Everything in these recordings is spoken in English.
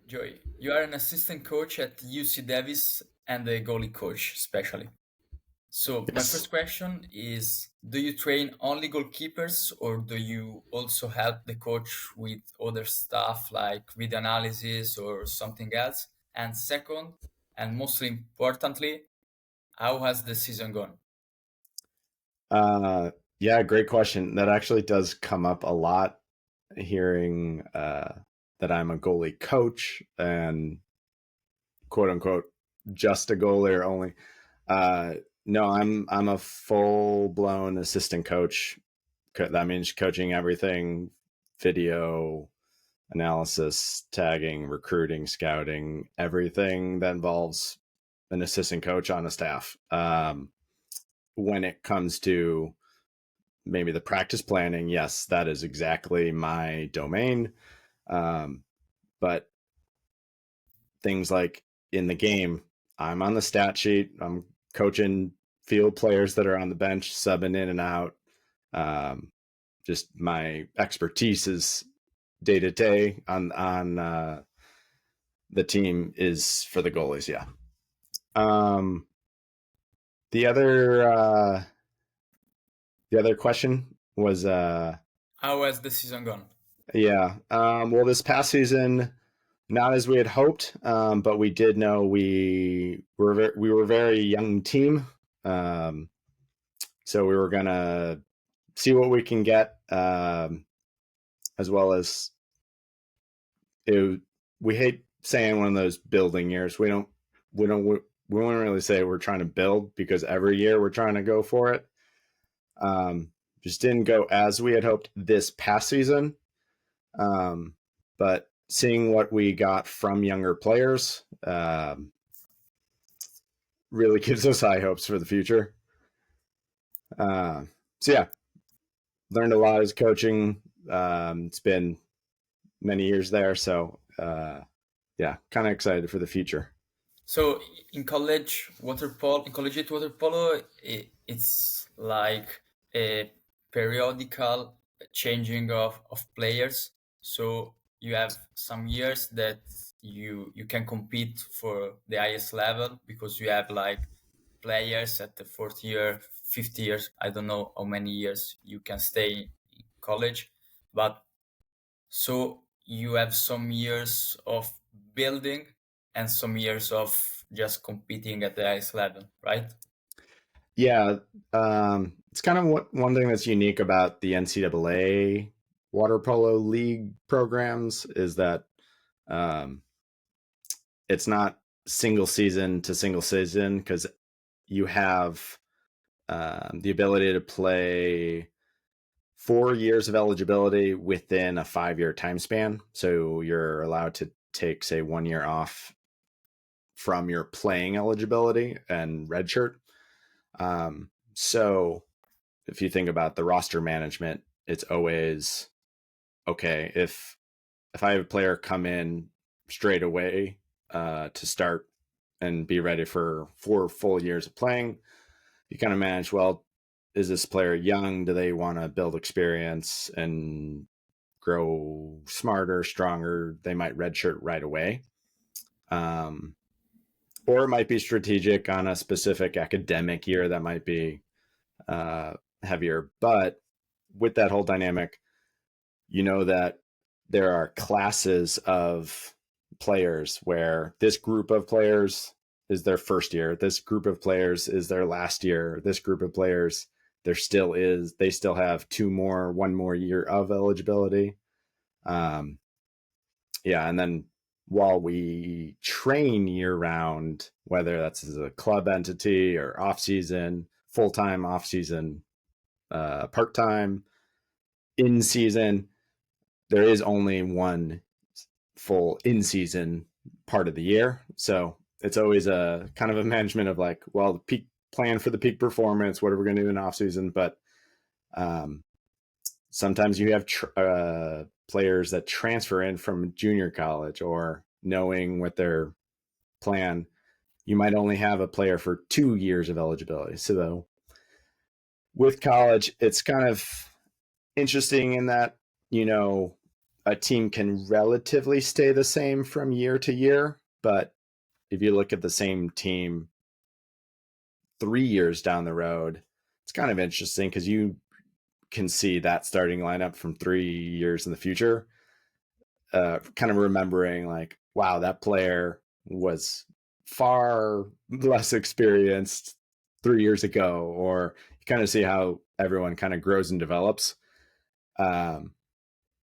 Joy, you are an assistant coach at UC Davis and a goalie coach, especially. So, my Yes. first question is, do you train only goalkeepers or do you also help the coach with other stuff like video analysis or something else? And second, and mostly importantly, how has the season gone? Uh, yeah, great question. That actually does come up a lot, hearing that I'm a goalie coach and quote unquote just a goalie or only. Uh, no, I'm a full blown assistant coach. That means coaching everything: video analysis, tagging, recruiting, scouting, everything that involves an assistant coach on a staff. When it comes to maybe the practice planning, yes, that is exactly my domain. Um, but things like in the game, I'm on the stat sheet. I'm coaching field players that are on the bench, subbing in and out. Um, just my expertise is day to day on the team is for the goalies. Yeah. Um, the other the other question was How has the season gone? yeah. Well, this past season, not as we had hoped, but we did know we were a very young team, um, so we were gonna see what we can get, as well as it. We hate saying one of those building years. We don't we won't really say we're trying to build because every year we're trying to go for it. Um, just didn't go as we had hoped this past season. Um, but seeing what we got from younger players really gives us high hopes for the future. Uh, so yeah, learned a lot as coaching. It's been many years there, so yeah, kind of excited for the future. So in college water polo, in collegiate water polo, it's like a periodical changing of players. So you have some years that you can compete for the highest level because you have like players at the fourth year, fifth years. I don't know how many years you can stay in college, but so you have some years of building and some years of just competing at the highest level, right? Yeah, it's kind of one thing that's unique about the NCAA water polo league programs is that um, it's not single season to single season because you have the ability to play 4 years of eligibility within a 5 year time span. So you're allowed to take, say, 1 year off from your playing eligibility and redshirt. So if you think about the roster management, it's always okay if I have a player come in straight away to start and be ready for 4 full years of playing, you kind of manage, well, is this player young? Do they want to build experience and grow smarter, stronger? They might redshirt right away. Um, or it might be strategic on a specific academic year that might be uh, heavier. But with that whole dynamic, you know that there are classes of players where this group of players is their first year, this group of players is their last year, this group of players they still have one more year of eligibility. um yeah, and then while we train year round, whether that's as a club entity or off season, full-time, off season, part-time, in season, there is only one full in season part of the year. So it's always a kind of a management of like, well, the peak plan for the peak performance. What are we going to do in off season? But um, sometimes you have players that transfer in from junior college, or knowing what their plan, you might only have a player for 2 years of eligibility. So with college, it's kind of interesting in that, you know, a team can relatively stay the same from year to year, but if you look at the same team 3 years down the road, it's kind of interesting because you can see that starting lineup from 3 years in the future, kind of remembering like, wow, that player was far less experienced 3 years ago, or you kind of see how everyone kind of grows and develops, um,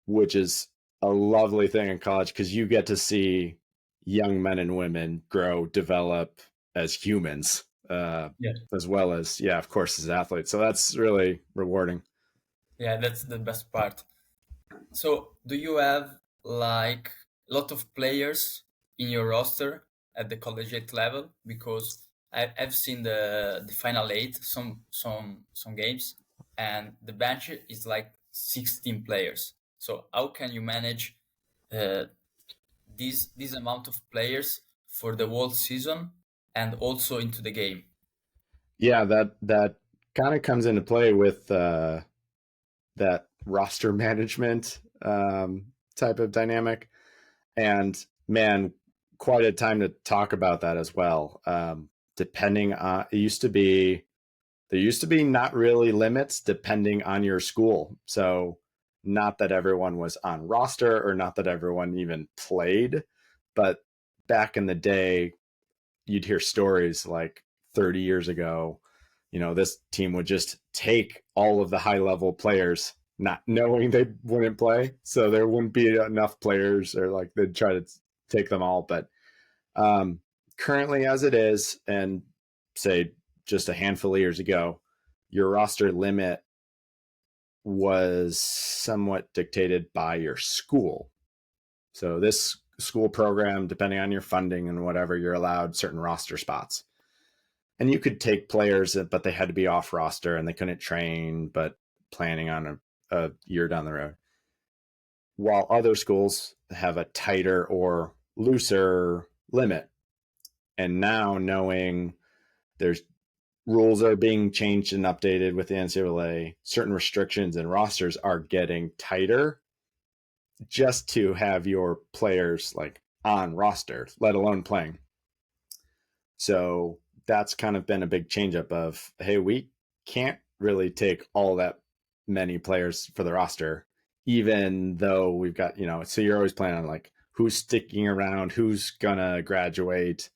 which is a lovely thing in college because you get to see young men and women grow, develop as humans, Yeah. as well as, yeah, of course, as athletes. So that's really rewarding. Yeah, that's the best part. So, do you have like a lot of players in your roster at the collegiate level? Because I've seen the final eight, some games, and the bench is like 16 players. So how can you manage uh, this amount of players for the whole season and also into the game? Yeah, that kind of comes into play with that roster management type of dynamic. And man, quite a time to talk about that as well. Depending on, there used to be not really limits depending on your school. So not that everyone was on roster or not that everyone even played, but back in the day, you'd hear stories like 30 years ago, this team would just take all of the high level players, not knowing they wouldn't play. So there wouldn't be enough players, or like they'd try to take them all. But um, currently, as it is, and say just a handful of years ago, your roster limit was somewhat dictated by your school. So this school program, depending on your funding and whatever, you're allowed certain roster spots. And you could take players, but they had to be off roster and they couldn't train, but planning on a year down the road. While other schools have a tighter or looser limit. And now knowing there's rules are being changed and updated with the NCAA, certain restrictions and rosters are getting tighter just to have your players like on roster, let alone playing. So that's kind of been a big change up of, hey, we can't really take all that many players for the roster, even though we've got, so you're always planning on like who's sticking around, who's gonna graduate,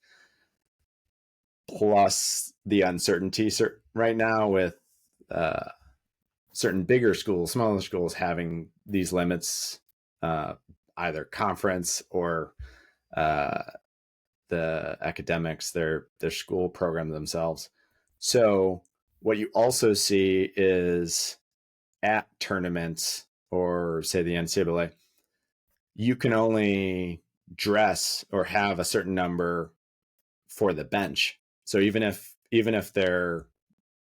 plus the uncertainty right now with uh, certain bigger schools, smaller schools having these limits, uh, either conference or uh, the academics, their school program themselves. So what you also see is at tournaments or say the NCAA, you can only dress or have a certain number for the bench. So even if they're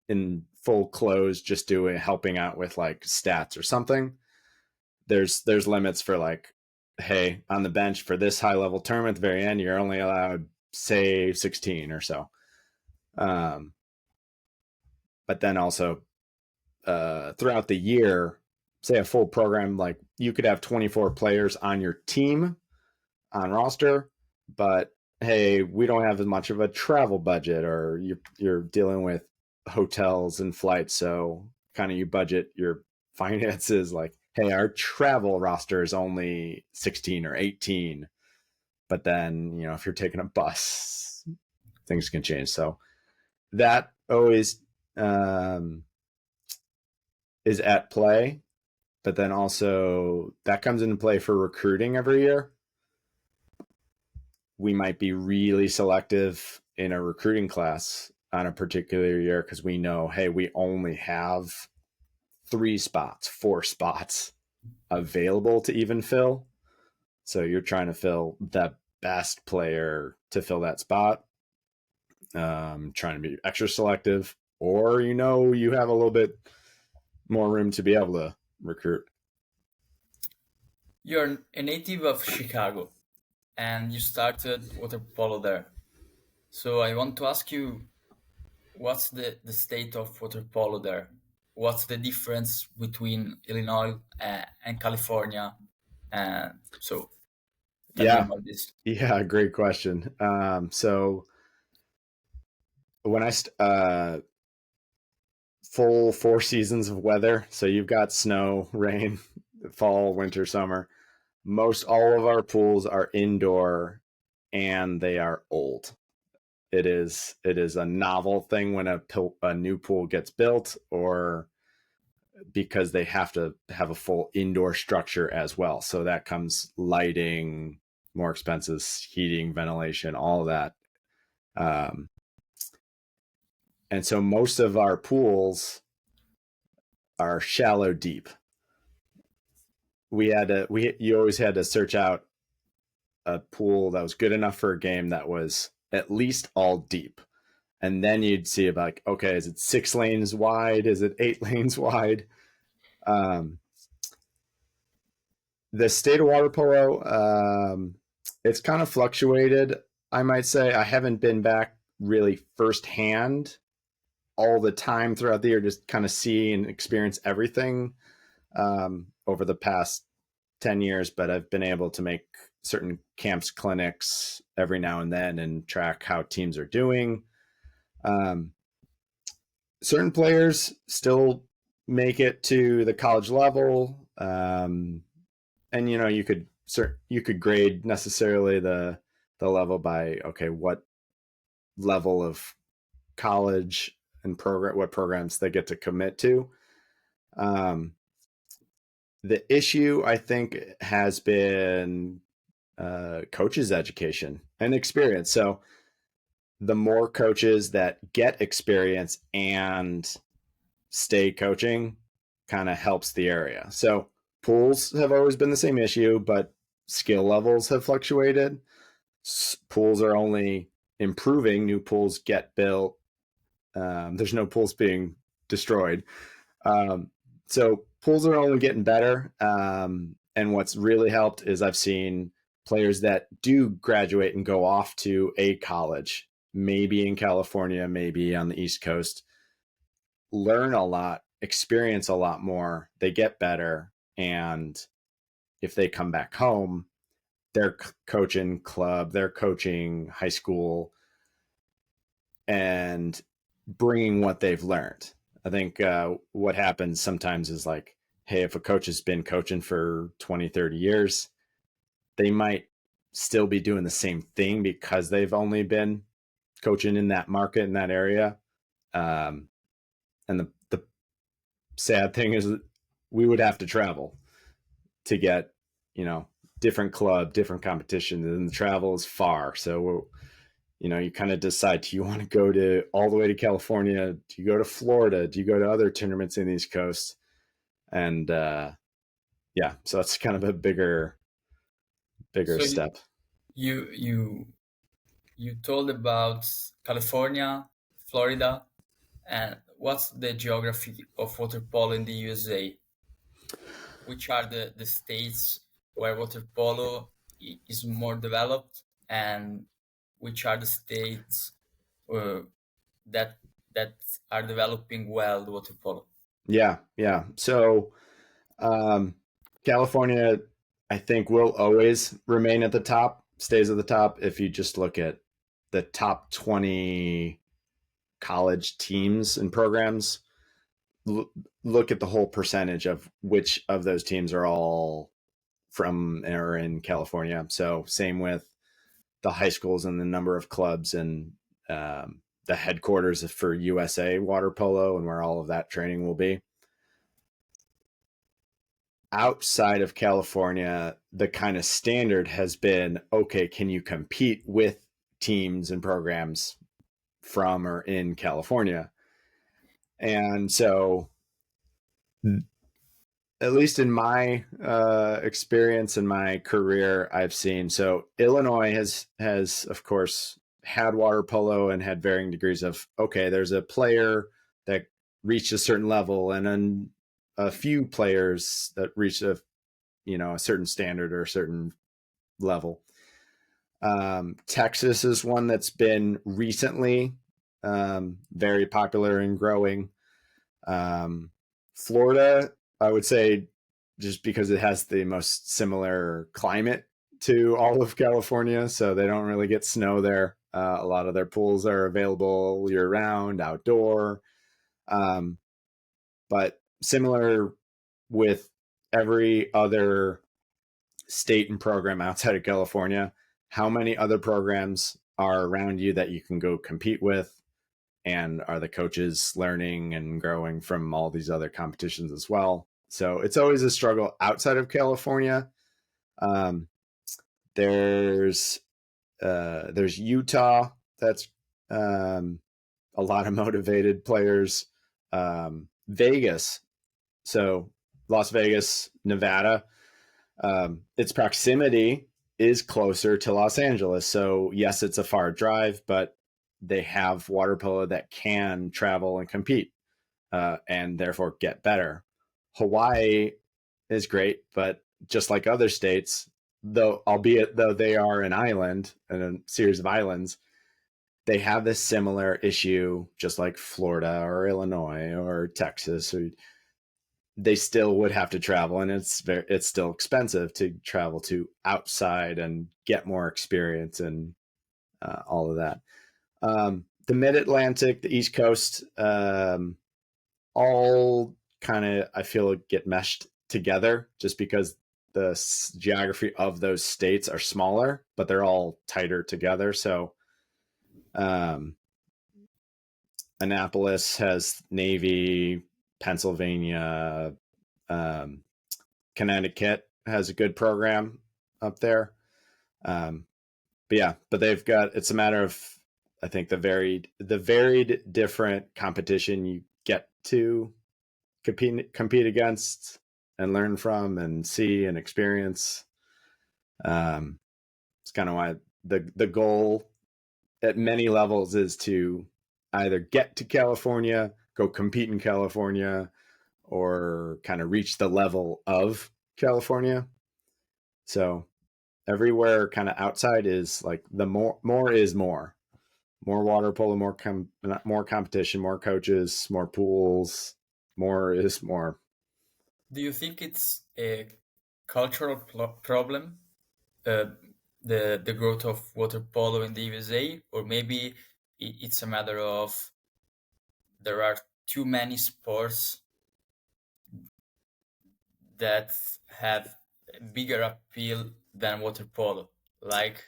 in full clothes, just doing helping out with like stats or something, there's limits for like, hey, on the bench for this high level tournament at the very end, you're only allowed say 16 or so. Um, but then also throughout the year, say a full program, like you could have 24 players on your team on roster, but hey, we don't have as much of a travel budget, or you're dealing with hotels and flights, so kind of you budget your finances like, hey, our travel roster is only 16 or 18, but then if you're taking a bus, things can change. So that always um, is at play, but then also that comes into play for recruiting every year. We might be really selective in a recruiting class on a particular year because we know, hey, we only have 3 spots, 4 spots available to even fill. So you're trying to fill the best player to fill that spot, trying to be extra selective, or you have a little bit more room to be able to recruit. You're a native of Chicago and you started water polo there. So I want to ask you, what's the state of water polo there? What's the difference between Illinois and California? And so tell me Yeah. about this. Yeah. Great question. So when full 4 seasons of weather, so you've got snow, rain, fall, winter, summer. Most all of our pools are indoor and they are old. It is a novel thing when a new pool gets built, or because they have to have a full indoor structure as well. So that comes lighting, more expenses, heating, ventilation, all of that. Um, and so most of our pools are shallow deep. You always had to search out a pool that was good enough for a game that was at least all deep. And then you'd see about, like, okay, is it 6 lanes wide? Is it 8 lanes wide? Um, the state of water polo, it's kind of fluctuated. I might say I haven't been back really firsthand all the time throughout the year, just kind of see and experience everything over the past 10 years, but I've been able to make certain camps, clinics every now and then and track how teams are doing. Um, Certain players still make it to the college level. And you could grade necessarily the level by, okay, what level of college and what programs they get to commit to. Um, the issue, I think, has been coaches' education and experience. So the more coaches that get experience and stay coaching kind of helps the area. So pools have always been the same issue, but skill levels have fluctuated. Pools are only improving. New pools get built. There's no pools being destroyed. So pools are only getting better. And what's really helped is I've seen players that do graduate and go off to a college, maybe in California, maybe on the East Coast, learn a lot, experience a lot more. They get better. And if they come back home, they're coaching club, they're coaching high school, and bringing what they've learned. I think what happens sometimes is, like, hey, if a coach has been coaching for 20, 30 years, they might still be doing the same thing because they've only been coaching in that market, in that area. And the sad thing is that we would have to travel to get, different club, different competition, and the travel is far. So you kind of decide, do you want to go to all the way to California? Do you go to Florida? Do you go to other tournaments in the East Coast? And yeah, so that's kind of a bigger So step. you you you told about California, Florida, and what's the geography of water polo in the USA? Which are the states where water polo is more developed, and which are the states uh, that that are developing well the water polo? Yeah. So um, California, I think, will always remain at the top, stays at the top. If you just look at the top 20 college teams and programs, look at the whole percentage of which of those teams are all from or in California. So same with the high schools and the number of clubs and the headquarters for USA water polo and where all of that training will be. Outside of California, the kind of standard has been, okay, can you compete with teams and programs from or in California? And so, at least in my experience in my career, I've seen, so Illinois has of course had water polo and had varying degrees of, okay, there's a player that reached a certain level, and then a few players that reached a certain standard or a certain level. Texas is one that's been recently very popular and growing. Florida, I would say, just because it has the most similar climate to all of California. So they don't really get snow there. A lot of their pools are available year round, outdoor. Um, but similar with every other state and program outside of California, how many other programs are around you that you can go compete with? And are the coaches learning and growing from all these other competitions as well? So it's always a struggle outside of California. Um, there's Utah. That's a lot of motivated players. Vegas, so Las Vegas, Nevada. Its proximity is closer to Los Angeles. So yes, it's a far drive, but they have water polo that can travel and compete, and therefore get better. Hawaii is great, but just like other states, though they are an island and a series of islands, they have this similar issue, just like Florida or Illinois or Texas. Or they still would have to travel, and it's still expensive to travel to outside and get more experience and all of that. The Mid Atlantic, the East Coast, all kind of I feel get meshed together just because the geography of those states are smaller, but they're all tighter together. So um, Annapolis has Navy, Pennsylvania, um, Connecticut has a good program up there. Um, but yeah, but they've got, it's a matter of, I think the varied different competition you get to compete against and learn from and see and experience. It's kind of why the goal at many levels is to either get to California, go compete in California, or kind of reach the level of California. So everywhere kind of outside is like the more is more water polo, more competition, more coaches, more pools, more is more. Do you think it's a cultural problem, uh, the growth of water polo in the USA, or maybe it's a matter of there are too many sports that have a bigger appeal than water polo, like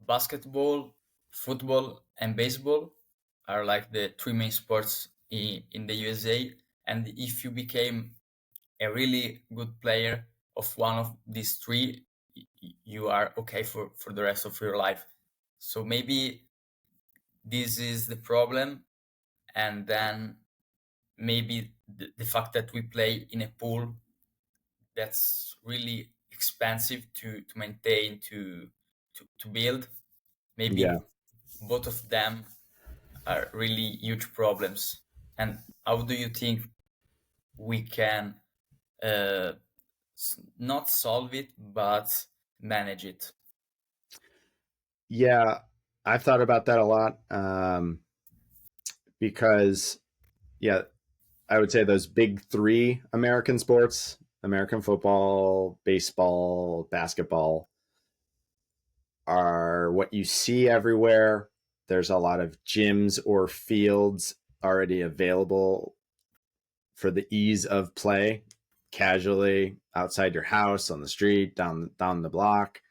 basketball, football, and baseball are like the three main sports in the USA. And if you became a really good player of one of these three, you are okay for the rest of your life. So maybe this is the problem. And then maybe the fact that we play in a pool that's really expensive to maintain, to build, maybe Yeah. both of them are really huge problems. And how do you think we can uh, not solve it, but manage it? Yeah, I've thought about that a lot, because, yeah, I would say those big three American sports, American football, baseball, basketball, are what you see everywhere. There's a lot of gyms or fields already available for the ease of play casually outside your house, on the street, down the block.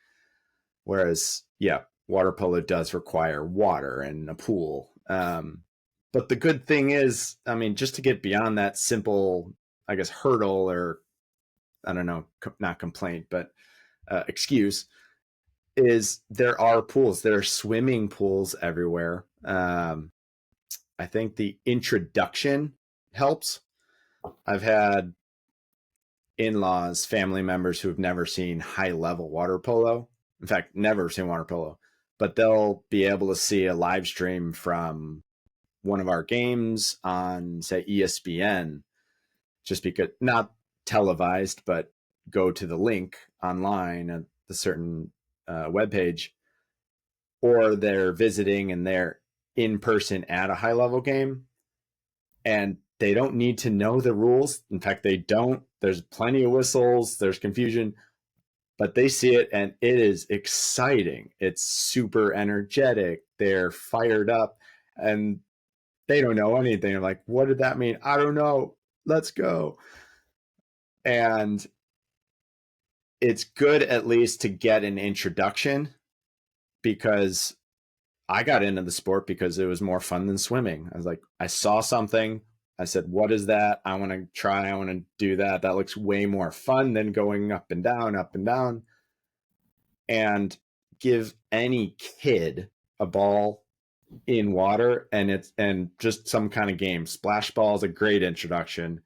Whereas, yeah, water polo does require water and a pool. But the good thing is, I mean, just to get beyond that simple, I guess, hurdle, or I don't know, not complaint, but excuse, is there are pools. There are swimming pools everywhere. I think the introduction helps. I've had in-laws, family members who have never seen high-level water polo. In fact, never seen water polo, but they'll be able to see a live stream from one of our games on, say, ESPN, just because not televised, but go to the link online at the certain webpage, or they're visiting and they're in person at a high level game, and they don't need to know the rules. In fact, they don't. there's plenty of whistles, there's confusion, but they see it and it is exciting. It's super energetic. They're fired up and they don't know anything. They're like, what did that mean? I don't know. Let's go. And it's good at least to get an introduction, because I got into the sport because it was more fun than swimming. I was like, I saw something. I said, what is that? I want to try. I want to do that. That looks way more fun than going up and down, up and down. And give any kid a ball in water and just some kind of game. Splash ball is a great introduction,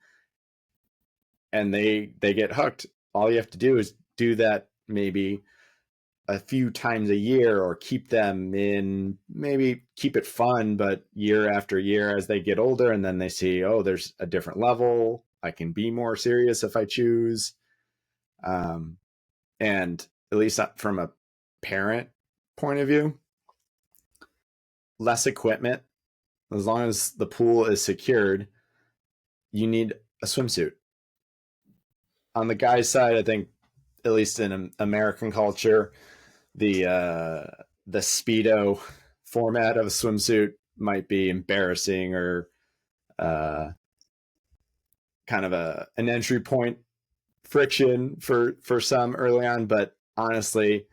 and they get hooked. All you have to do is do that maybe a few times a year, or keep them in, maybe keep it fun, but year after year as they get older, and then they see, oh, there's a different level. I can be more serious if I choose. And at least from a parent point of view, less equipment. As long as the pool is secured, you need a swimsuit. On the guy's side, I think, at least in American culture, the Speedo format of a swimsuit might be embarrassing, or kind of an entry point friction for some early on. But honestly,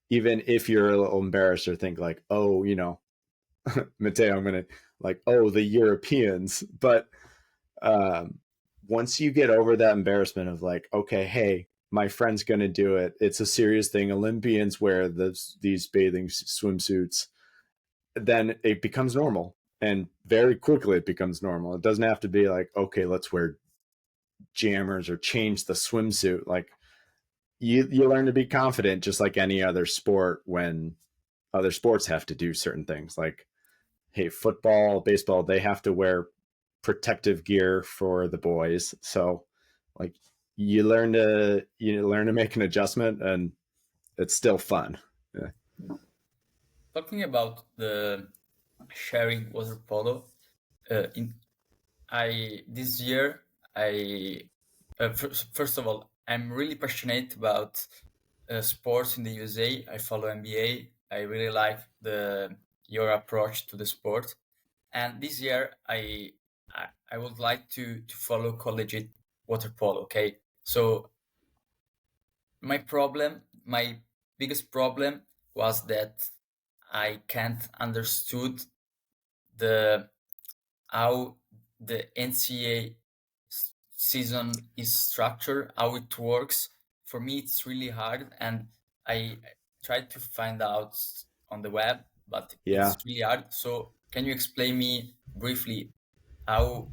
even if you're a little embarrassed or think like, oh, Mateo, I'm gonna like, oh, the Europeans, but once you get over that embarrassment of like, okay, hey, my friend's gonna do it, it's a serious thing. Olympians wear these bathing swimsuits, then it becomes normal, and very quickly it becomes normal. It doesn't have to be like, okay, let's wear jammers or change the swimsuit. Like, you learn to be confident, just like any other sport, when other sports have to do certain things. Like, hey, football, baseball, they have to wear protective gear for the boys. So like, you learn to make an adjustment, and it's still fun. Yeah. Talking about the sharing water polo, in I this year I first of all, I'm really passionate about sports in the USA. I follow NBA. I really like the your approach to the sport, and this year I would like to follow collegiate water polo. Okay, so my biggest problem was that I can't understood the how the NCAA season is structured, how it works. For me, it's really hard, and I tried to find out on the web, but Yeah. it's really hard. So, can you explain me briefly how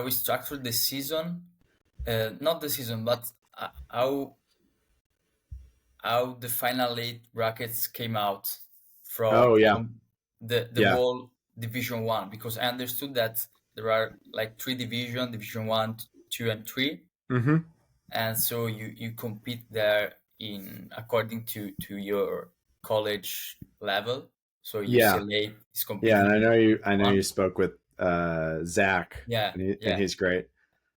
we structured the season? Not the season, but how the final eight brackets came out Oh yeah. from the Yeah. whole division one, because I understood that there are like three division one, two, and three, Mm-hmm. and so you compete there in according to your college level. So Yeah. UCLA is Yeah. competing And I in know you. I know one. you spoke with Zach, Yeah, and yeah, he's great.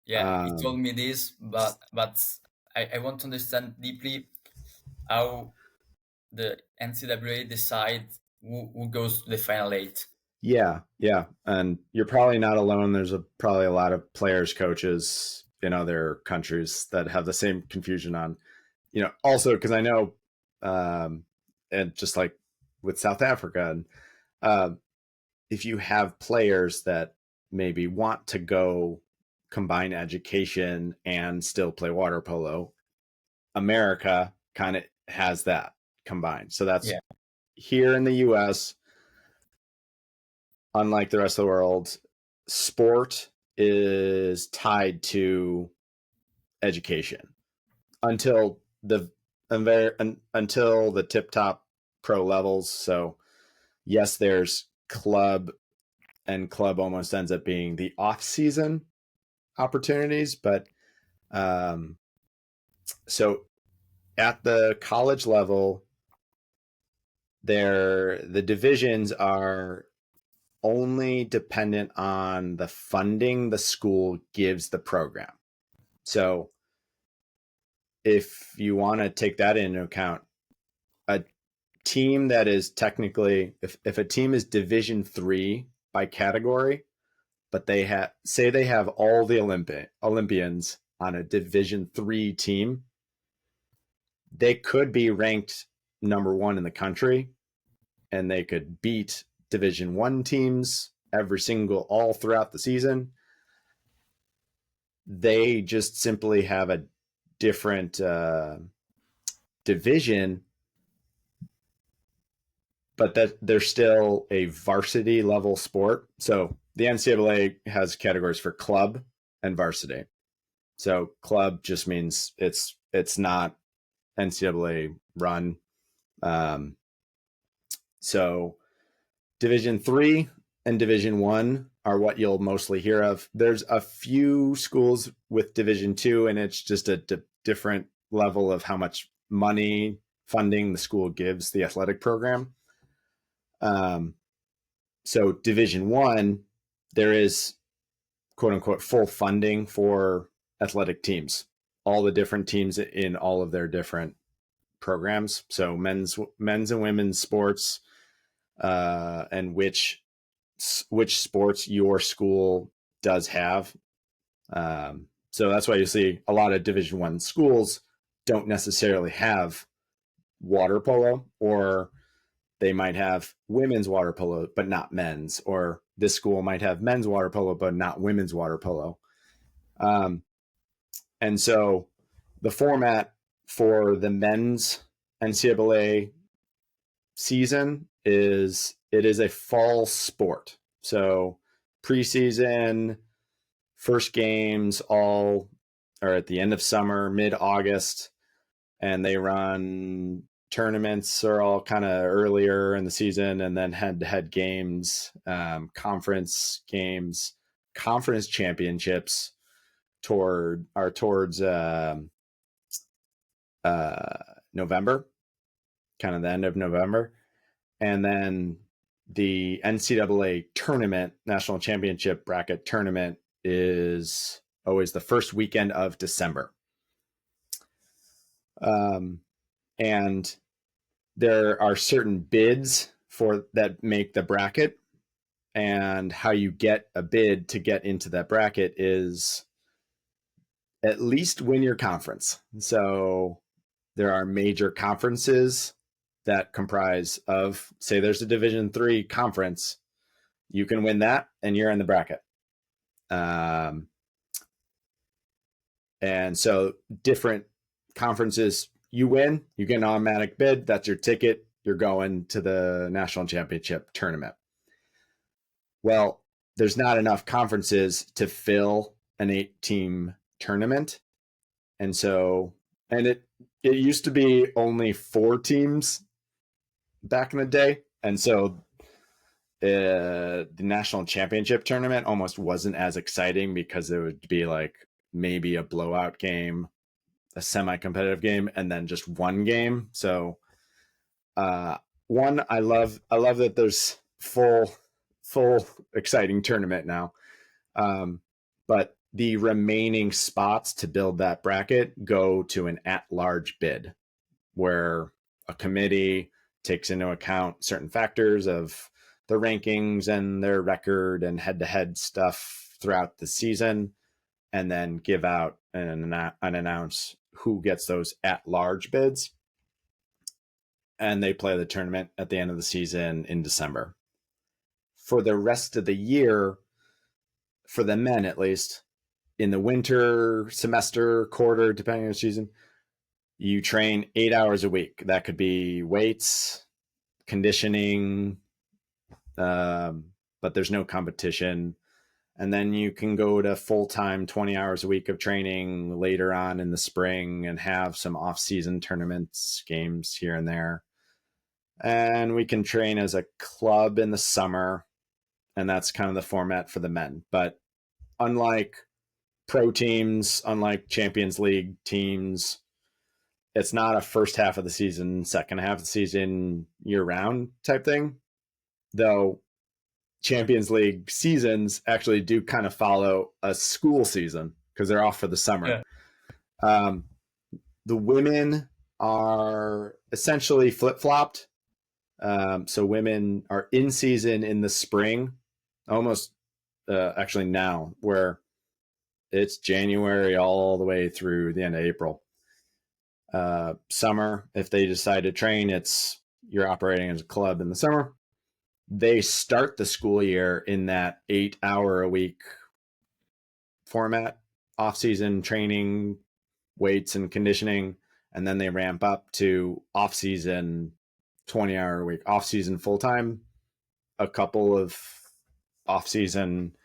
yeah. He told me this, but I want to understand deeply how the NCAA decide who goes to the final eight. Yeah, yeah, and you're probably not alone. There's probably a lot of players, coaches in other countries that have the same confusion on, also because I know, and just like with South Africa, and uh, if you have players that maybe want to go combine education and still play water polo, America kind of has that combined. So that's Yeah, here in the US. Unlike the rest of the world, sport is tied to education until until the tip top pro levels. So yes, there's club, and club almost ends up being the off season opportunities. But so at the college level, the divisions are only dependent on the funding the school gives the program. So if you want to take that into account, a team that is technically, if a team is Division 3 by category, but they have all the Olympians on a Division 3 team, they could be ranked number 1 in the country, and they could beat Division 1 teams all throughout the season. They just simply have a different division, but that they're still a varsity level sport. So the NCAA has categories for club and varsity. So club just means it's not NCAA run. So Division 3 and Division 1 are what you'll mostly hear of. There's a few schools with Division 2, and it's just a different level of how much money funding the school gives the athletic program. So Division 1, there is quote unquote full funding for athletic teams, all the different teams in all of their different programs. So men's and women's sports, and which sports your school does have. So that's why you see a lot of Division 1 schools don't necessarily have water polo, or they might have women's water polo but not men's, or this school might have men's water polo but not women's water polo. And so the format for the men's NCAA season is a fall sport. So preseason, first games all are at the end of summer, mid-August, and they run tournaments are all kind of earlier in the season, and then head-to-head games, conference games, conference championships towards November, kind of the end of November. And then the NCAA tournament, national championship bracket tournament, is always the first weekend of December. And there are certain bids that make the bracket, and how you get a bid to get into that bracket is at least win your conference. So there are major conferences that comprise of, say there's a Division 3 conference, you can win that and you're in the bracket. And so different conferences, you win, you get an automatic bid, that's your ticket, you're going to the national championship tournament. Well, there's not enough conferences to fill an 8-team tournament. And so, and it used to be only 4 teams back in the day. And so the national championship tournament almost wasn't as exciting, because it would be like maybe a blowout game, a semi-competitive game, and then just one game. So I love that there's full exciting tournament now. But the remaining spots to build that bracket go to an at-large bid, where a committee takes into account certain factors of the rankings and their record and head-to-head stuff throughout the season, and then give out and announce who gets those at-large bids. And they play the tournament at the end of the season in December. For the rest of the year, for the men at least, in the winter, semester, quarter, depending on the season, you train 8 hours a week. That could be weights, conditioning, but there's no competition. And then you can go to full-time 20 hours a week of training later on in the spring and have some off-season tournaments, games here and there. And we can train as a club in the summer, and that's kind of the format for the men. But unlike pro teams, unlike Champions League teams, it's not a first half of the season, second half of the season, year-round type thing. Though Champions League seasons actually do kind of follow a school season, because they're off for the summer. Yeah. The women are essentially flip flopped. So women are in season in the spring, almost actually now, where it's January all the way through the end of April. Summer, if they decide to train, it's you're operating as a club in the summer. They start the school year in that 8 hour a week format, off season training, weights and conditioning, and then they ramp up to off season 20 hour a week, off season full time, a couple of off season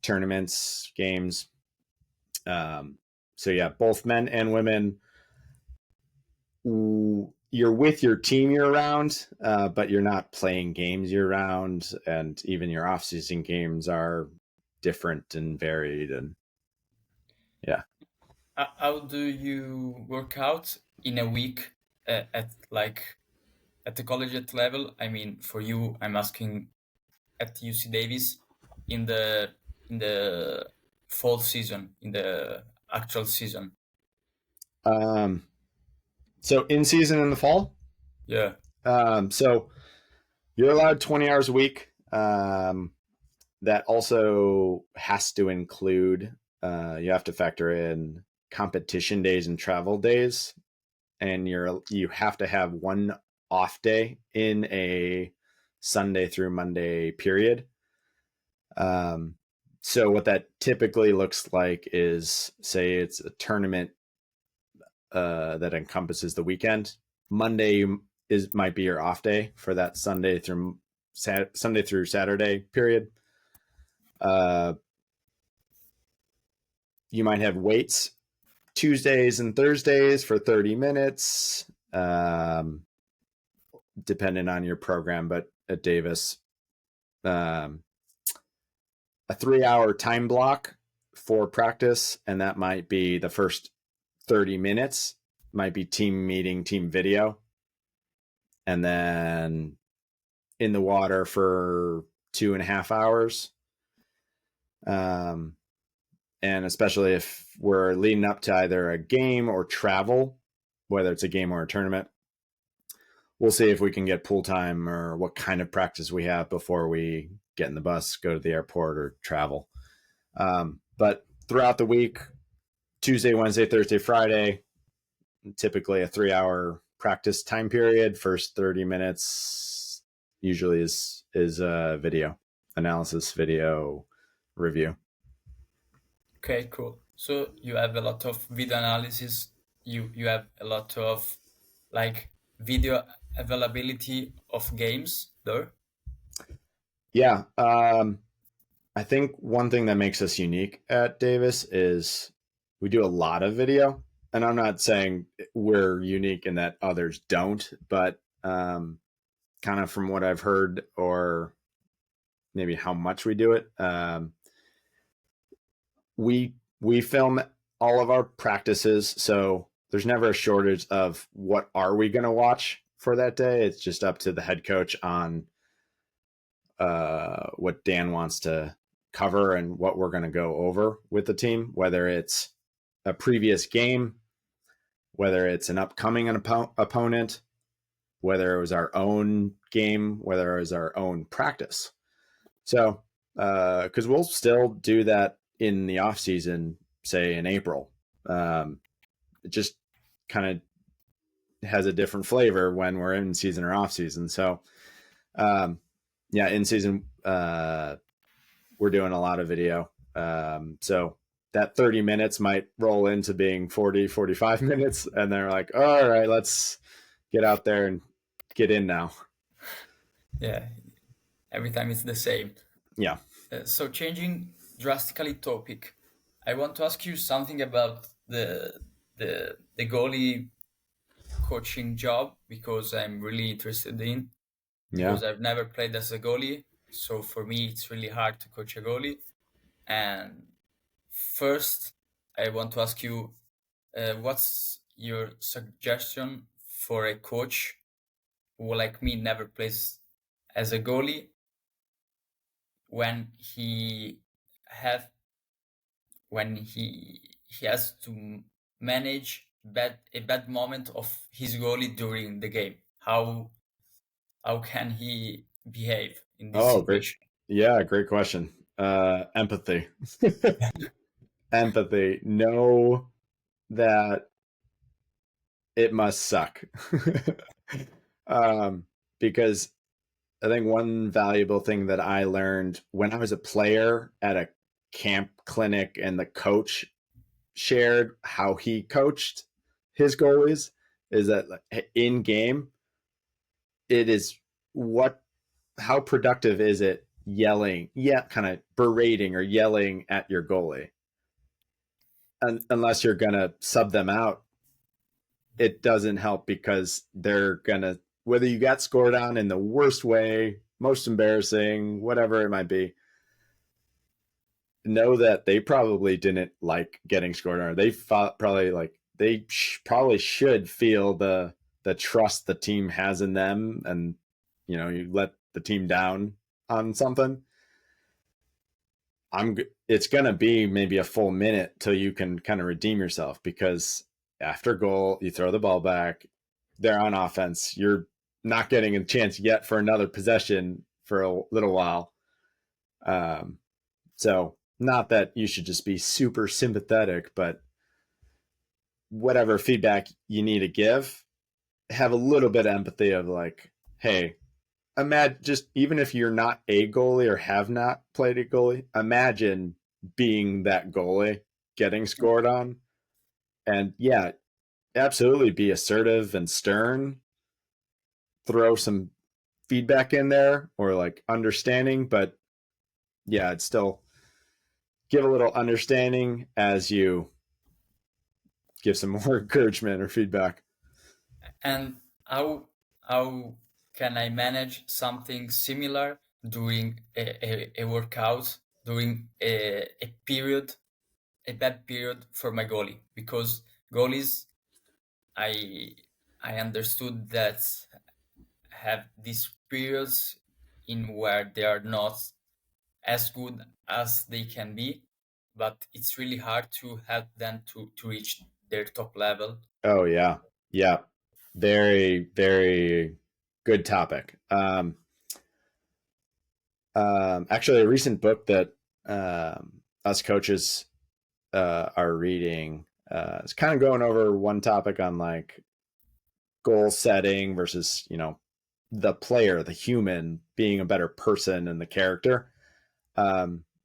tournaments, games. So yeah, both men and women, you're with your team year round, but you're not playing games year round, and even your off season games are different and varied, and yeah. How do you work out in a week at like at the collegiate level? I mean, for you, I'm asking at UC Davis in the fall season, in the actual season. Um, so in season in the fall, Yeah. so you're allowed 20 hours a week. That also has to include, you have to factor in competition days and travel days, and you have to have one off day in a Sunday through Monday period. Um, so what that typically looks like is, say it's a tournament that encompasses the weekend. Monday might be your off day for that Sunday through Saturday period. You might have weights Tuesdays and Thursdays for 30 minutes, depending on your program. But at Davis, a 3 hour time block for practice, and that might be the first 30 minutes, might be team meeting, team video, and then in the water for 2.5 hours. And especially if we're leading up to either a game or travel, whether it's a game or a tournament, we'll see if we can get pool time or what kind of practice we have before we get in the bus, go to the airport, or travel. But throughout the week, Tuesday, Wednesday, Thursday, Friday, typically a 3 hour practice time period. First 30 minutes usually is video analysis, video review. Okay, cool. So you have a lot of video analysis. You have a lot of like video availability of games there. Yeah. I think one thing that makes us unique at Davis is we do a lot of video. And I'm not saying we're unique in that others don't, but kind of from what I've heard, or maybe how much we do it, we film all of our practices, so there's never a shortage of what are we going to watch for that day. It's just up to the head coach on what Dan wants to cover and what we're going to go over with the team, whether it's a previous game, whether it's an upcoming opponent, whether it was our own game, whether it was our own practice. So, because we'll still do that in the off season, say in April. It just kind of has a different flavor when we're in season or off season. So, yeah, in season, we're doing a lot of video. So that 30 minutes might roll into being 40, 45 minutes. And they're like, all right, let's get out there and get in now. Yeah, every time it's the same. Yeah. So changing drastically topic, I want to ask you something about the goalie coaching job, because I'm really interested in, because I've never played as a goalie. So for me, it's really hard to coach a goalie. And first, I want to ask you, what's your suggestion for a coach who, like me, never plays as a goalie, when have when he has to manage bad moment of his goalie during the game. How can he behave in this Oh, great. situation? Yeah, great question. Empathy. Empathy. Know that it must suck. um, because I think one valuable thing that I learned when I was a player at a camp clinic and the coach shared how he coached his goalies is that in game, it is what, how productive is it yelling, yeah, kind of berating or yelling at your goalie? Unless you're going to sub them out, it doesn't help because they're going to, whether you got scored on in the worst way, most embarrassing, whatever it might be, know that they probably didn't like getting scored on. They fought, probably like they probably should feel the trust the team has in them, and you let the team down on something. It's gonna be maybe a full minute till you can kind of redeem yourself, because after goal you throw the ball back, they're on offense. You're not getting a chance yet for another possession for a little while. Um, So, not that you should just be super sympathetic, but whatever feedback you need to give, have a little bit of empathy of like, hey, imagine, just even if you're not a goalie or have not played a goalie, imagine being that goalie getting scored on. And yeah, absolutely be assertive and stern, throw some feedback in there or like understanding, but yeah, it's still give a little understanding as you give some more encouragement or feedback. And how can I manage something similar during a workout, during a bad period for my goalie? Because goalies, I I understood that have these periods in where they are not as good as they can be, but it's really hard to help them to reach their top level. Oh yeah, yeah, very very good topic. Actually, a recent book that us coaches are reading is kind of going over one topic on like goal setting versus the player, the human being a better person and the character.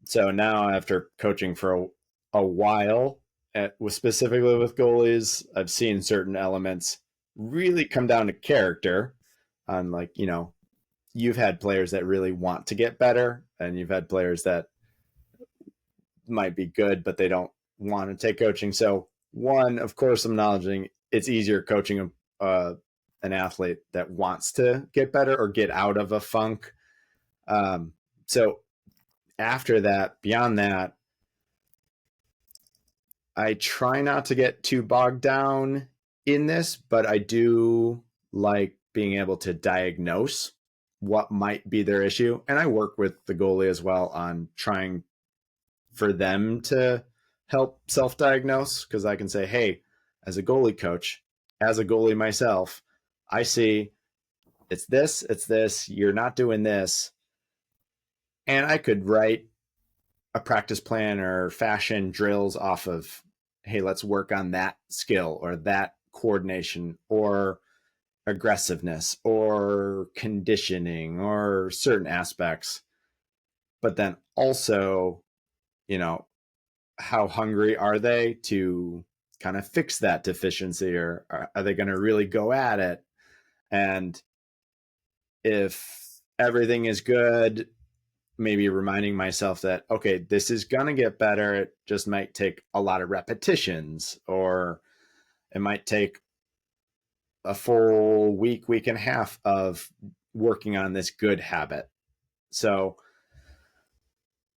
So now, after coaching for a while, specifically with goalies, I've seen certain elements really come down to character. On like you've had players that really want to get better, and you've had players that might be good but they don't want to take coaching. So one, of course, I'm acknowledging it's easier coaching an athlete that wants to get better or get out of a funk. So after that, beyond that, I try not to get too bogged down in this, but I do like being able to diagnose what might be their issue. And I work with the goalie as well on trying for them to help self diagnose, because I can say, hey, as a goalie coach, as a goalie myself, I see it's this, you're not doing this. And I could write a practice plan or fashion drills off of, hey, let's work on that skill or that coordination or aggressiveness or conditioning or certain aspects. But then also, you know, how hungry are they to kind of fix that deficiency, or are they going to really go at it? And if everything is good, maybe reminding myself that, okay, this is going to get better. It just might take a lot of repetitions, or it might take a full week and a half of working on this good habit. So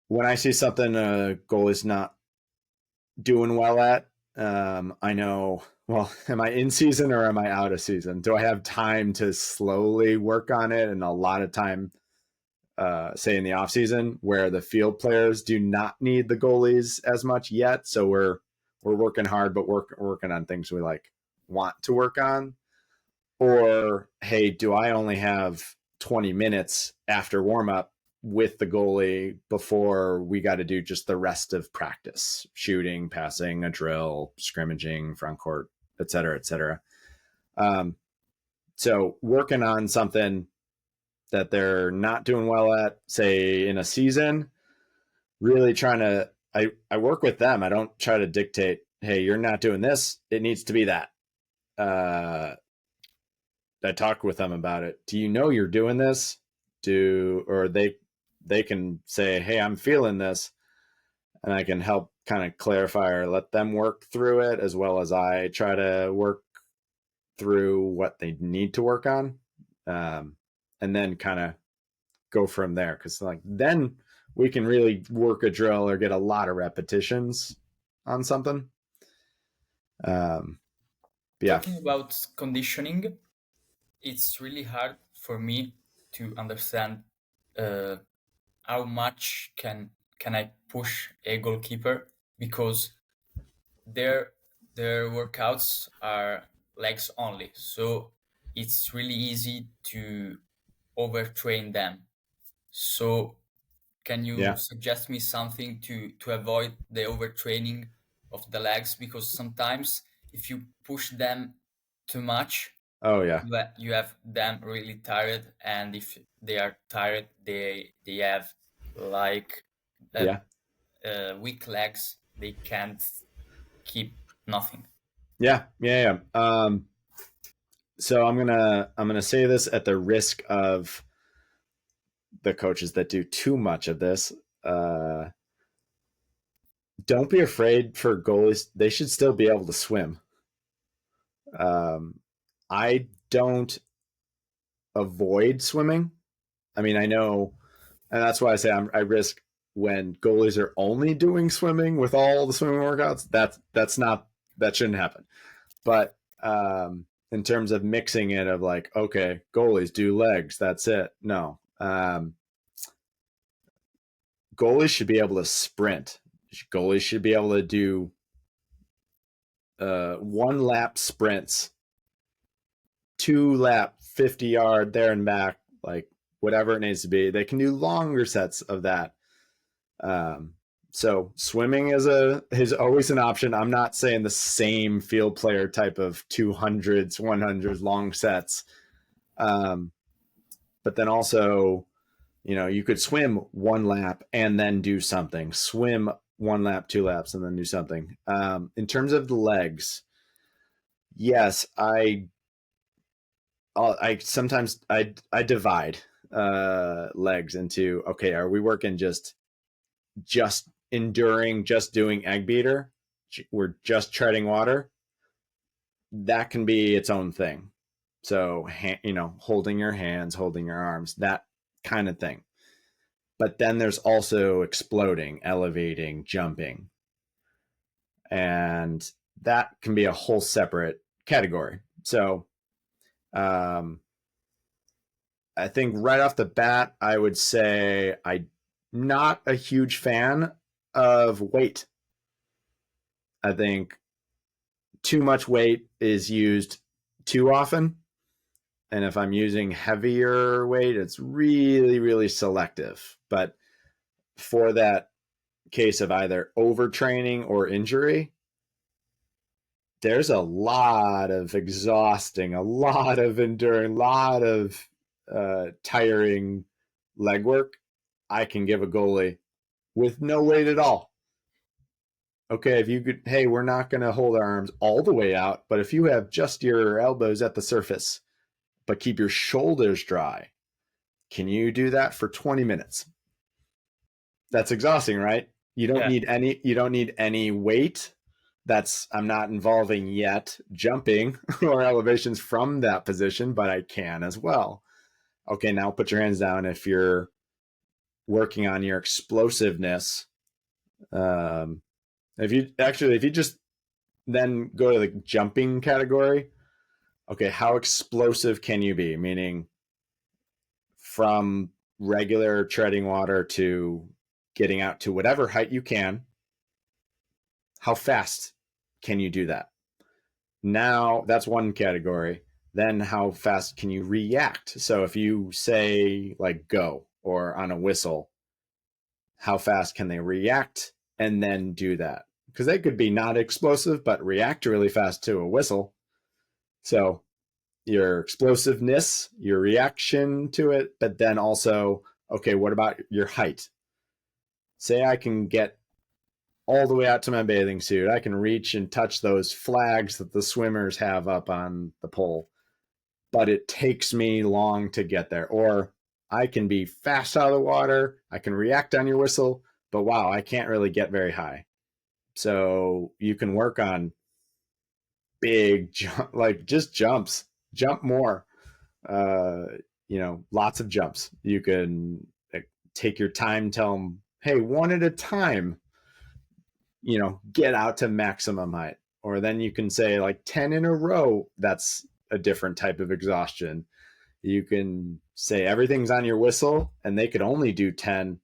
when I see something a goal is not doing well at, I know, well, am I in season or am I out of season? Do I have time to slowly work on it? And a lot of time, say in the off season, where the field players do not need the goalies as much yet. So we're we're working hard, but working on things we like want to work on, or hey, do I only have 20 minutes after warm up with the goalie before we got to do just the rest of practice, shooting, passing, a drill, scrimmaging, front court, et cetera, et cetera. So working on something that they're not doing well at, say in a season, really trying to, I work with them. I don't try to dictate, hey, you're not doing this, it needs to be that. I talk with them about it. Do you know you're doing this? Or they can say, hey, I'm feeling this, and I can help kind of clarify or let them work through it, as well as I try to work through what they need to work on, and then kind of go from there. Because like then we can really work a drill or get a lot of repetitions on something. Yeah. Talking about conditioning, it's really hard for me to understand uh, how much can I push a goalkeeper, because their their workouts are legs only, so it's really easy to overtrain them. So can you Yeah. suggest me something to avoid the overtraining of the legs? Because sometimes if you push them too much, Oh yeah. you have them really tired, and if they are tired, they have like uh, Yeah. weak legs. They can't keep nothing. Yeah. Yeah. Yeah. So I'm gonna say this at the risk of the coaches that do too much of this. Uh, don't be afraid for goalies. They should still be able to swim. I don't avoid swimming. I mean, I know, and that's why I say I risk when goalies are only doing swimming with all the swimming workouts. That's not that shouldn't happen. But in terms of mixing it, of like, okay, goalies do legs. That's it. No, goalies should be able to sprint. Goalies should be able to do one lap sprints, 2 lap 50-yard there and back, like whatever it needs to be. They can do longer sets of that. So swimming is always an option. I'm not saying the same field player type of 200s, 100s long sets. But then also, you could swim 1 lap and then do something. Swim 1 lap, 2 laps, and then do something. In terms of the legs, yes, I sometimes I divide legs into, okay, are we working just enduring, just doing egg beater? We're just treading water. That can be its own thing. So, holding your hands, holding your arms, that kind of thing. But then there's also exploding, elevating, jumping. And that can be a whole separate category. So, um, I think right off the bat, I would say I'm not a huge fan of weight. I think too much weight is used too often. And if I'm using heavier weight, it's really, really selective. But for that case of either overtraining or injury, there's a lot of exhausting, a lot of enduring, a lot of tiring leg work I can give a goalie with no weight at all. Okay, if you could, hey, we're not going to hold our arms all the way out, but if you have just your elbows at the surface, but keep your shoulders dry, can you do that for 20 minutes? That's exhausting, right? Yeah, You don't need any weight. I'm not involving yet jumping or elevations from that position, but I can as well. Okay, now put your hands down if you're working on your explosiveness. Um, if you just then go to the jumping category, okay, how explosive can you be? Meaning from regular treading water to getting out to whatever height you can. How fast can you do that? Now that's one category. Then how fast can you react? So if you say like go or on a whistle, how fast can they react and then do that? Because they could be not explosive, but react really fast to a whistle. So your explosiveness, your reaction to it, but then also, okay, what about your height? Say I can get all the way out to my bathing suit. I can reach and touch those flags that the swimmers have up on the pole, but it takes me long to get there. Or I can be fast out of the water. I can react on your whistle, but wow, I can't really get very high. So you can work on big, like just jumps, jump more. Uh, lots of jumps. You can like, take your time, tell them, hey, one at a time, get out to maximum height. Or then you can say like 10 in a row. That's a different type of exhaustion. You can say everything's on your whistle and they could only do 10,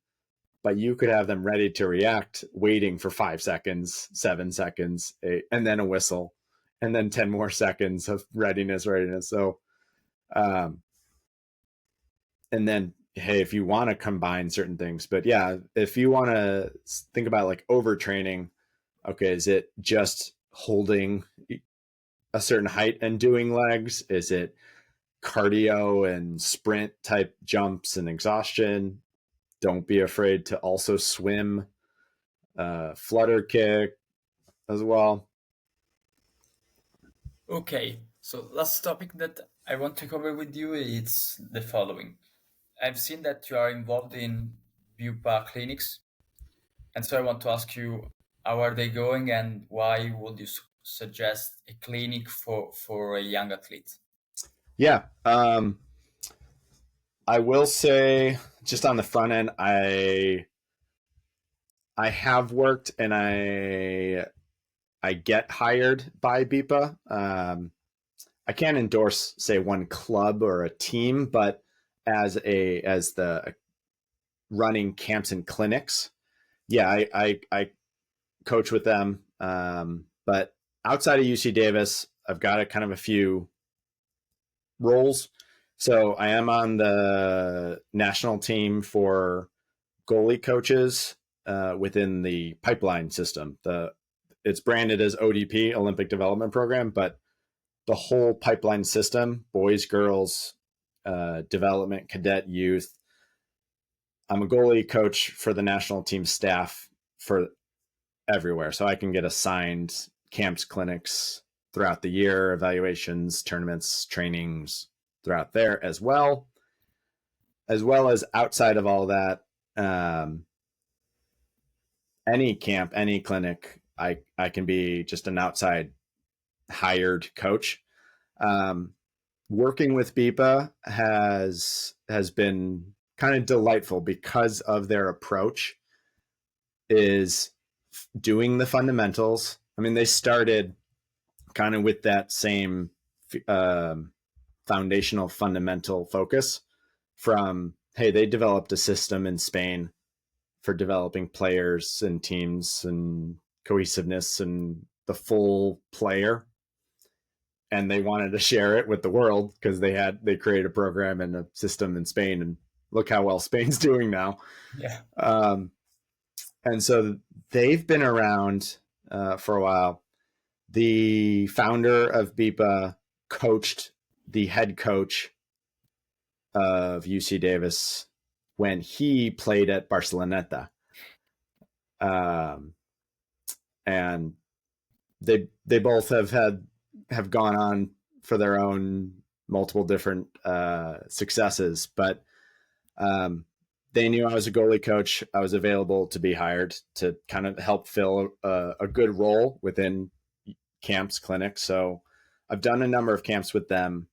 but you could have them ready to react, waiting for 5 seconds, 7 seconds, and then a whistle, and then 10 more seconds of readiness. So, um, and then, hey, if you want to combine certain things, but yeah, if you want to think about like overtraining, okay, is it just holding a certain height and doing legs? Is it cardio and sprint type jumps and exhaustion? Don't be afraid to also swim, flutter kick as well. Okay, so last topic that I want to cover with you is the following. I've seen that you are involved in BUPA clinics, and so I want to ask you, how are they going, and why would you suggest a clinic for a young athlete? Yeah. I will say just on the front end, I have worked and I get hired by BIPA. I can't endorse say one club or a team, but as the running camps and clinics, yeah, I coach with them. But outside of UC Davis, I've got a kind of a few roles. So I am on the national team for goalie coaches within the pipeline system. It's branded as ODP, Olympic Development Program, but the whole pipeline system, boys, girls, development, cadet, youth. I'm a goalie coach for the national team staff for everywhere. So I can get assigned camps, clinics throughout the year, evaluations, tournaments, trainings throughout there as well as outside of all that. Any camp, any clinic, I can be just an outside hired coach. Um, Working with BIPA has been kind of delightful because of their approach is doing the fundamentals. I mean, they started kind of with that same foundational fundamental focus from, hey, they developed a system in Spain for developing players and teams and cohesiveness and the full player, and they wanted to share it with the world because they created a program and a system in Spain, and look how well Spain's doing now. Yeah. And so they've been around for a while. The founder of BIPA coached the head coach of UC Davis when he played at Barceloneta. And they both have gone on for their own multiple different successes, but they knew I was a goalie coach. I was available to be hired to kind of help fill a good role within camps, clinics. So I've done a number of camps with them.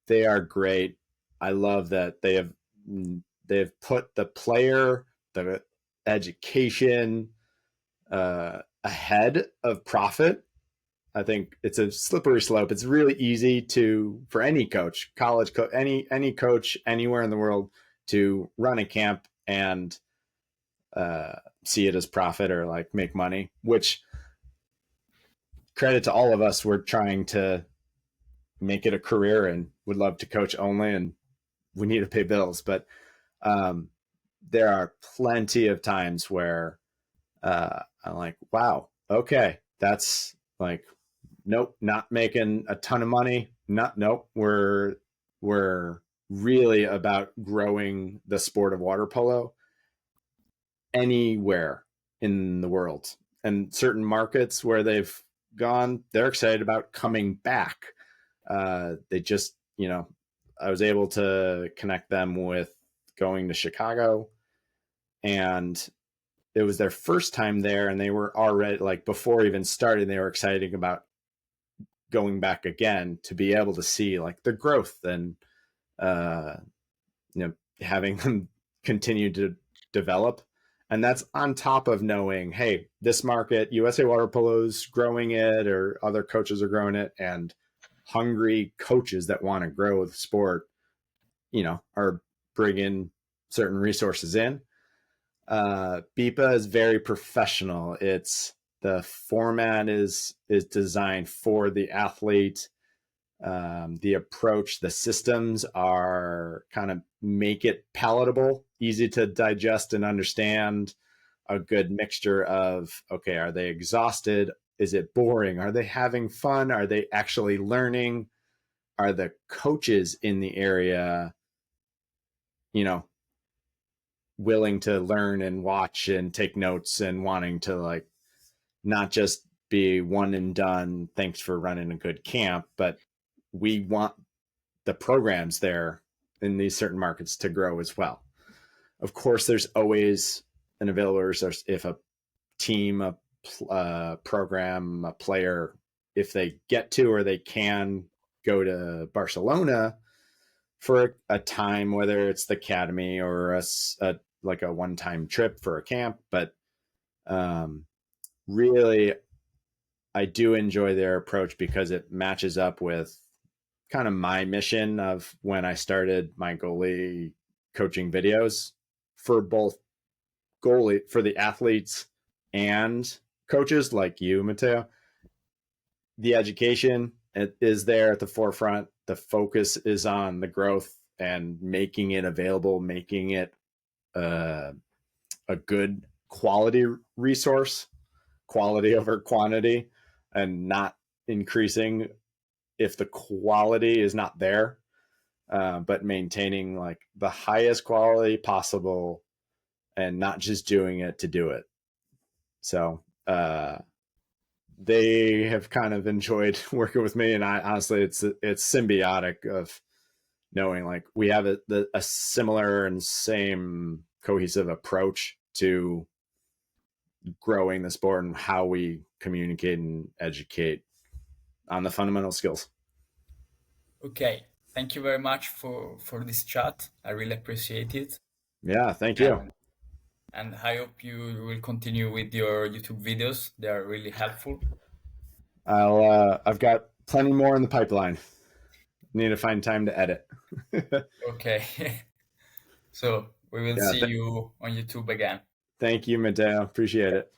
They are great. I love that they've put the player, the education ahead of profit. I think it's a slippery slope. It's really easy for any coach, college coach, any coach anywhere in the world to run a camp and see it as profit or like make money, which credit to all of us. We're trying to make it a career and would love to coach only, and we need to pay bills. But um, there are plenty of times where I'm like, wow, okay, that's like, nope, not making a ton of money. Nope, we're really about growing the sport of water polo anywhere in the world. And certain markets where they've gone, they're excited about coming back. They just, I was able to connect them with going to Chicago, and it was their first time there, and they were already, like, before even starting, they were excited about going back again to be able to see like the growth and uh, having them continue to develop. And that's on top of knowing, hey, this market, USA Water Polo's growing it, or other coaches are growing it, and hungry coaches that want to grow the sport, are bringing certain resources in. BIPA is very professional. It's the format is designed for the athlete. The approach, the systems are kind of make it palatable, easy to digest and understand. A good mixture of, okay, are they exhausted? Is it boring? Are they having fun? Are they actually learning? Are the coaches in the area, willing to learn and watch and take notes and wanting to, like, not just be one and done, thanks for running a good camp, but we want the programs there in these certain markets to grow as well. Of course, there's always an available resource if a team, a program, a player, if they get to or they can go to Barcelona for a time, whether it's the academy or like a one-time trip for a camp. But really, I do enjoy their approach because it matches up with kind of my mission of when I started my goalie coaching videos, for both goalie, for the athletes and coaches like you, Matteo. The education is there at the forefront. The focus is on the growth and making it available, making it a good quality resource, quality over quantity, and not increasing if the quality is not there, but maintaining like the highest quality possible and not just doing it to do it. So they have kind of enjoyed working with me, and I honestly, it's symbiotic of knowing like we have a similar and same cohesive approach to growing the sport and how we communicate and educate on the fundamental skills. Okay, thank you very much for this chat. I really appreciate it, Yeah, thank you. and I hope you will continue with your YouTube videos. They are really helpful. I've got plenty more in the pipeline. Need to find time to edit. Okay, so we will Yeah, see you on YouTube again. thank you, Matteo. Appreciate it.